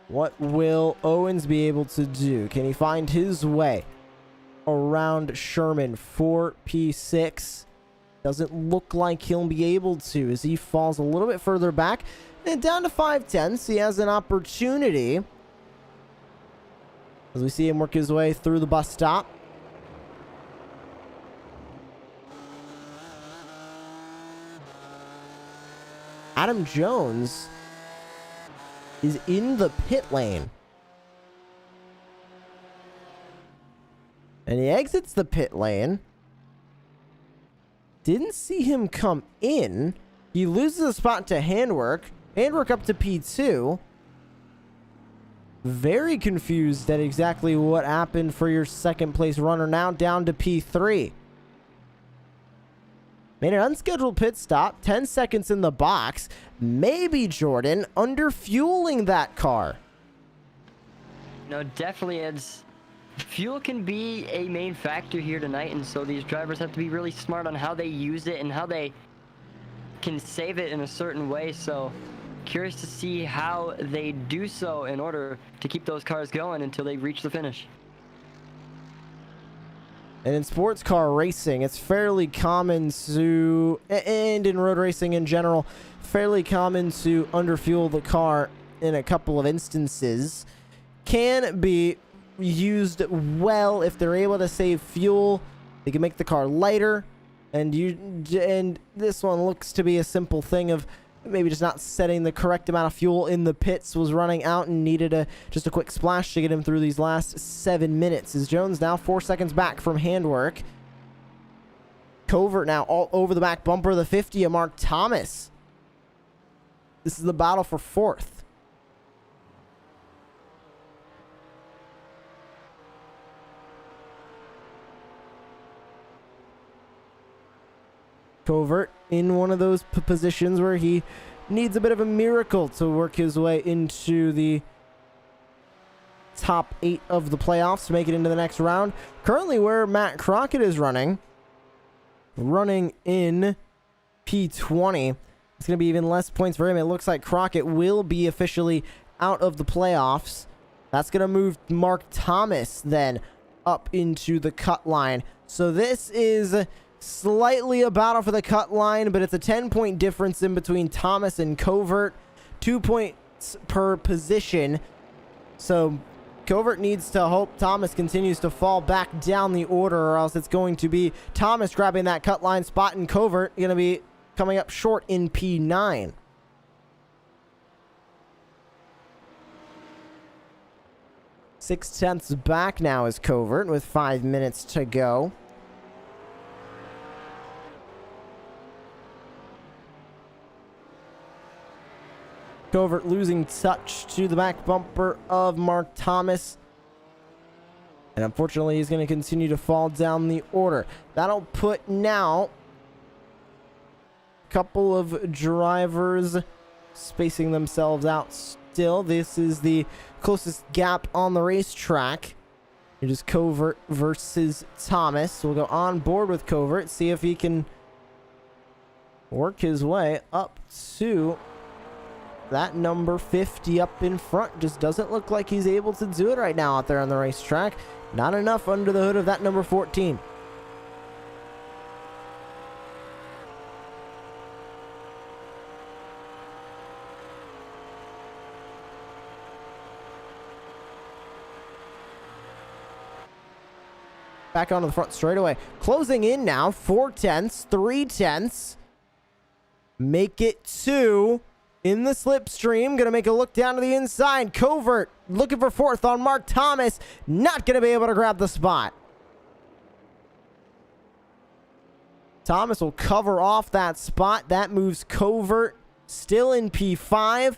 What will Owens be able to do? Can he find his way around Sherman for P6? Doesn't look like he'll be able to, as he falls a little bit further back and down to 5/10. He has an opportunity as we see him work his way through the bus stop. Adam Jones is in the pit lane, and he exits the pit lane. Didn't see him come in. He loses a spot to Handwork. Handwork up to P2. Very confused at exactly what happened for your second place runner, now down to P3. Made an unscheduled pit stop, 10 seconds in the box. Maybe Jordan underfueling that car. No, definitely, it's fuel can be a main factor here tonight, and so these drivers have to be really smart on how they use it and how they can save it in a certain way. So curious to see how they do so in order to keep those cars going until they reach the finish. And in sports car racing, it's fairly common to, and in road racing in general, fairly common to underfuel the car in a couple of instances. Can be used well if they're able to save fuel. They can make the car lighter, and this one looks to be a simple thing of maybe just not setting the correct amount of fuel in the pits, was running out and needed just a quick splash to get him through these last 7 minutes. Is Jones now 4 seconds back from Handwork. Covert now all over the back bumper of the 50 of Mark Thomas. This is the battle for fourth. Covert in one of those positions where he needs a bit of a miracle to work his way into the top 8 of the playoffs to make it into the next round. Currently where Matt Crockett is running in P20. It's going to be even less points for him. It looks like Crockett will be officially out of the playoffs. That's going to move Mark Thomas then up into the cut line. So this is slightly a battle for the cut line, but it's a 10-point difference in between Thomas and Covert. 2 points per position. So Covert needs to hope Thomas continues to fall back down the order, or else it's going to be Thomas grabbing that cut line spot, and Covert going to be coming up short in P9. Six tenths back now is Covert with 5 minutes to go. Covert losing touch to the back bumper of Mark Thomas. And unfortunately, he's going to continue to fall down the order. That'll put now a couple of drivers spacing themselves out still. This is the closest gap on the racetrack. It is Covert versus Thomas. We'll go on board with Covert, see if he can work his way up to that number 50 up in front. Just doesn't look like he's able to do it right now out there on the racetrack. Not enough under the hood of that number 14. Back onto the front straightaway. Closing in now. 4 tenths, 3 tenths. Make it 2. In the slipstream, gonna make a look down to the inside. Covert looking for fourth on Mark Thomas. Not gonna be able to grab the spot. Thomas will cover off that spot. That moves Covert still in P5.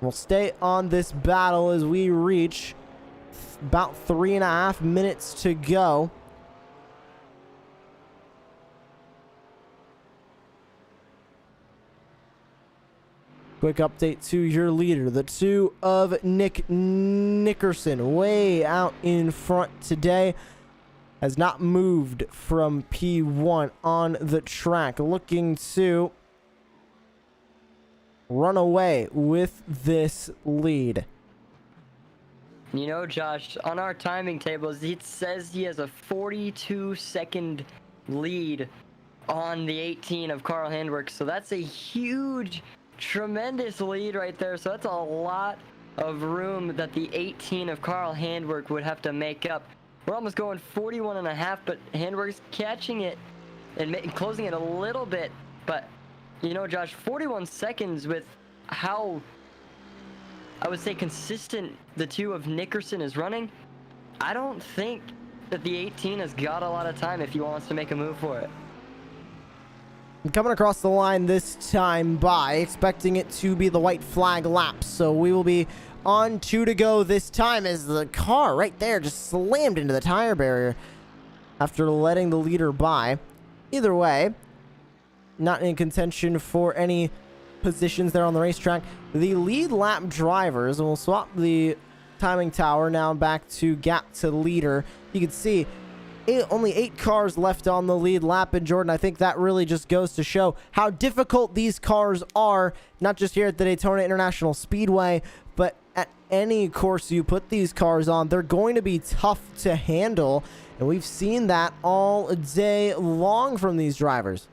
We'll stay on this battle as we reach about 3.5 minutes to go. Quick update to your leader. The 2 of Nick Nickerson way out in front today. Has not moved from P1 on the track. Looking to run away with this lead. You know, Josh, on our timing tables, it says he has a 42-second lead on the 18 of Carl Handwerk. So that's a huge, tremendous lead right there. So that's a lot of room that the 18 of Carl Handwerk would have to make up. We're almost going 41.5, but Handwerk's catching it and closing it a little bit. But, you know, Josh, 41 seconds with how, I would say, consistent the 2 of Nickerson is running. I don't think that the 18 has got a lot of time if he wants to make a move for it. Coming across the line this time by, expecting it to be the white flag lap. So we will be on 2 to go this time as the car right there just slammed into the tire barrier after letting the leader by. Either way, not in contention for any positions there on the racetrack. The lead lap drivers, and we'll swap the timing tower now back to gap to leader. You can see only 8 cars left on the lead lap, and Jordan, I think that really just goes to show how difficult these cars are, not just here at the Daytona International Speedway, but at any course you put these cars on. They're going to be tough to handle, and we've seen that all day long from these drivers.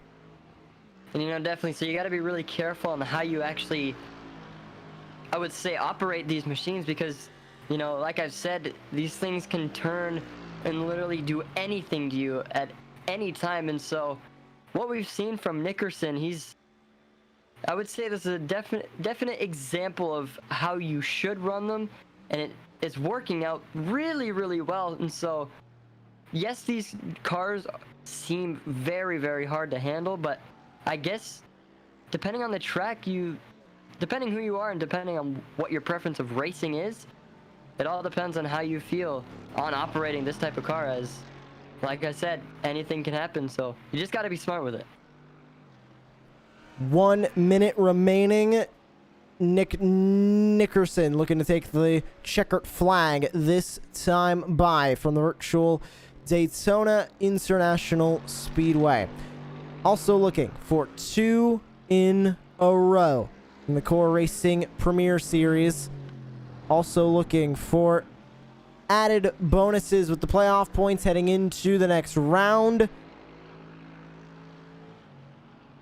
And, you know, definitely, so you got to be really careful on how you actually, I would say, operate these machines, because, you know, like I've said, these things can turn and literally do anything to you at any time. And so what we've seen from Nickerson, I would say this is a definite example of how you should run them, and it's working out really, really well. And so, yes, these cars seem very, very hard to handle, but I guess depending on the track, depending who you are and depending on what your preference of racing is, it all depends on how you feel on operating this type of car. As, like I said, anything can happen, so you just got to be smart with it. 1 minute remaining. Nick Nickerson looking to take the checkered flag this time by from the virtual Daytona International Speedway. Also looking for 2 in a row in the Core Racing Premier Series. Also looking for added bonuses with the playoff points heading into the next round.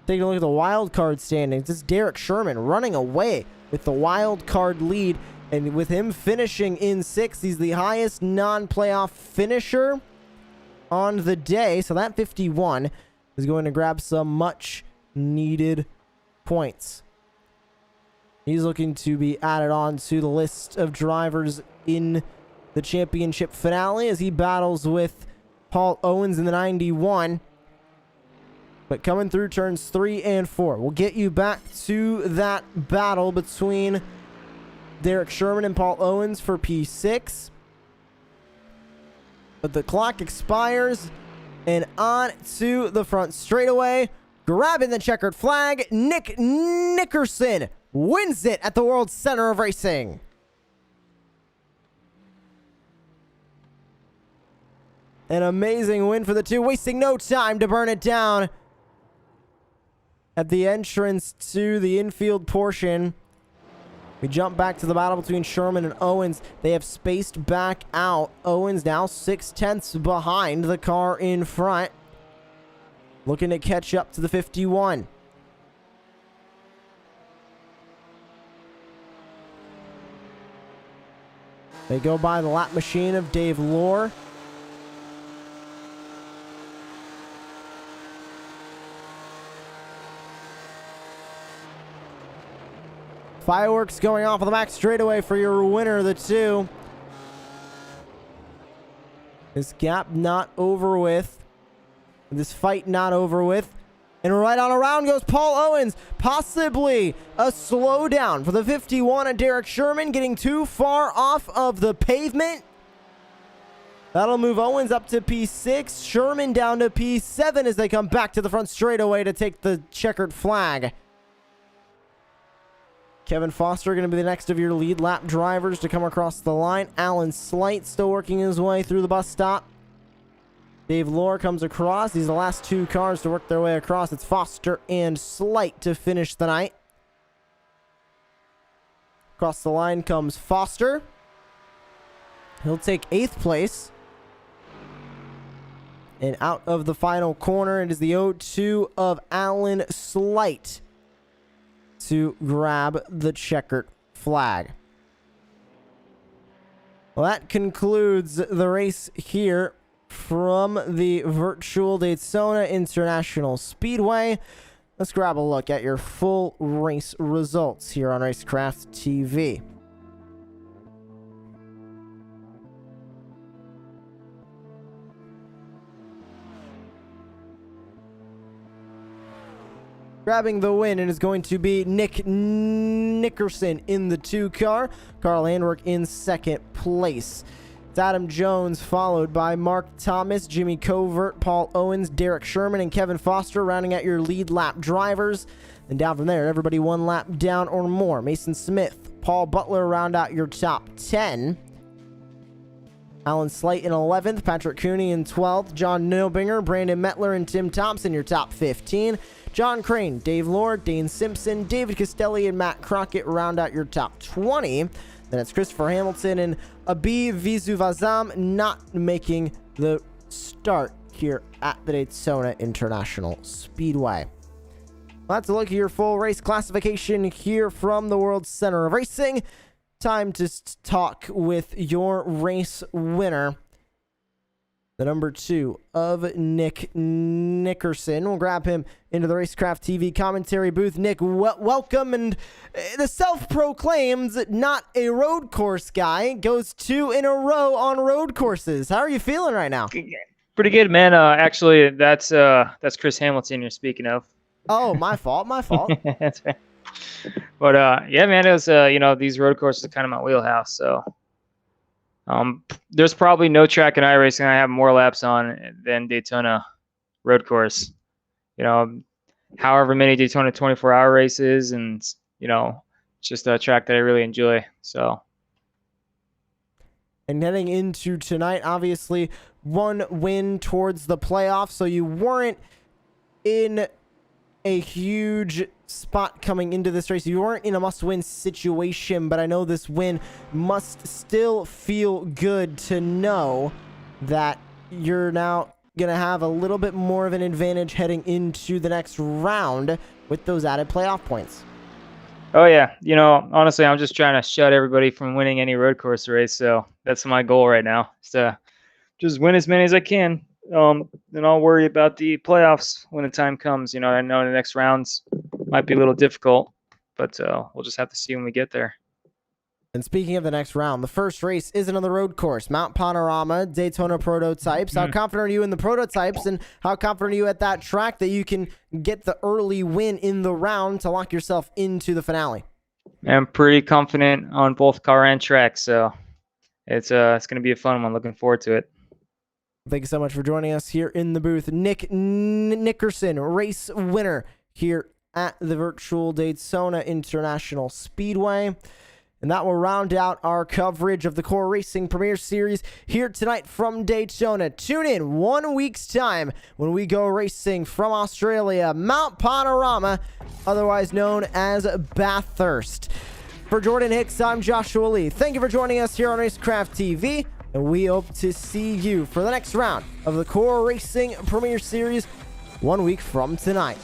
Taking a look at the wild card standings. This is Derek Sherman running away with the wild card lead. And with him finishing in 6th, he's the highest non-playoff finisher on the day. So that 51 is going to grab some much needed points. He's looking to be added on to the list of drivers in the championship finale as he battles with Paul Owens in the 91. But coming through turns 3 and 4. We'll get you back to that battle between Derek Sherman and Paul Owens for P6. But the clock expires, and on to the front straightaway. Grabbing the checkered flag, Nick Nickerson wins it at the World Center of Racing. An amazing win for the two, wasting no time to burn it down. At the entrance to the infield portion, we jump back to the battle between Sherman and Owens. They have spaced back out. Owens now 6/10 behind the car in front, looking to catch up to the 51. They go by the lap machine of Dave Lohr. Fireworks going off on the back straightaway for your winner, the 2. This gap not over with. This fight not over with. And right on around goes Paul Owens. Possibly a slowdown for the 51 of Derek Sherman, getting too far off of the pavement. That'll move Owens up to P6. Sherman down to P7 as they come back to the front straightaway to take the checkered flag. Kevin Foster going to be the next of your lead lap drivers to come across the line. Alan Slight still working his way through the bus stop. Dave Lohr comes across. These are the last 2 cars to work their way across. It's Foster and Slight to finish the night. Across the line comes Foster. He'll take 8th place. And out of the final corner, it is the 0-2 of Alan Slight to grab the checkered flag. Well, that concludes the race here from the virtual Daytona International Speedway. Let's grab a look at your full race results here on Racecraft TV. Grabbing the win, it is going to be Nick Nickerson in the 2 car. Carl Handwerk in 2nd place. It's Adam Jones, followed by Mark Thomas, Jimmy Covert, Paul Owens, Derek Sherman, and Kevin Foster, rounding out your lead lap drivers. And down from there, everybody 1 lap down or more. Mason Smith, Paul Butler round out your top 10. Alan Slight in 11th, Patrick Cooney in 12th, John Nilbinger, Brandon Metler, and Tim Thompson your top 15. John Crane, Dave Lohr, Dane Simpson, David Castelli, and Matt Crockett round out your top 20. Then it's Christopher Hamilton and Abi Vizuvazam not making the start here at the Daytona International Speedway. Let's look at your full race classification here from the World Center of Racing. Time to talk with your race winner, the number 2 of Nick Nickerson. We'll grab him into the Racecraft TV commentary booth. Nick, welcome. And the self-proclaimed not a road course guy goes 2 in a row on road courses. How are you feeling right now? Pretty good, man. Actually, that's Chris Hamilton you're speaking of. Oh, my fault. My fault. That's right. But yeah, man, it was these road courses are kind of my wheelhouse. So there's probably no track in iRacing I have more laps on than Daytona road course. However many Daytona 24-hour races, and it's just a track that I really enjoy. So. And heading into tonight, obviously, one win towards the playoffs, so you weren't in a huge spot coming into this race. You weren't in a must-win situation, but I know this win must still feel good to know that you're now going to have a little bit more of an advantage heading into the next round with those added playoff points. Oh, yeah. Honestly, I'm just trying to shut everybody from winning any road course race. So that's my goal right now, is to just win as many as I can. Then I'll worry about the playoffs when the time comes. I know the next rounds might be a little difficult, but we'll just have to see when we get there. And speaking of the next round, the first race is another road course, Mount Panorama, Daytona Prototypes. How confident are you in the prototypes, and how confident are you at that track that you can get the early win in the round to lock yourself into the finale? I'm pretty confident on both car and track, so it's going to be a fun one. Looking forward to it. Thank you so much for joining us here in the booth. Nick Nickerson, race winner here at the virtual Daytona International Speedway. And that will round out our coverage of the Core Racing Premier Series here tonight from Daytona. Tune in 1 week's time when we go racing from Australia, Mount Panorama, otherwise known as Bathurst. For Jordan Hicks, I'm Joshua Lee. Thank you for joining us here on Racecraft TV, and we hope to see you for the next round of the Core Racing Premier Series 1 week from tonight.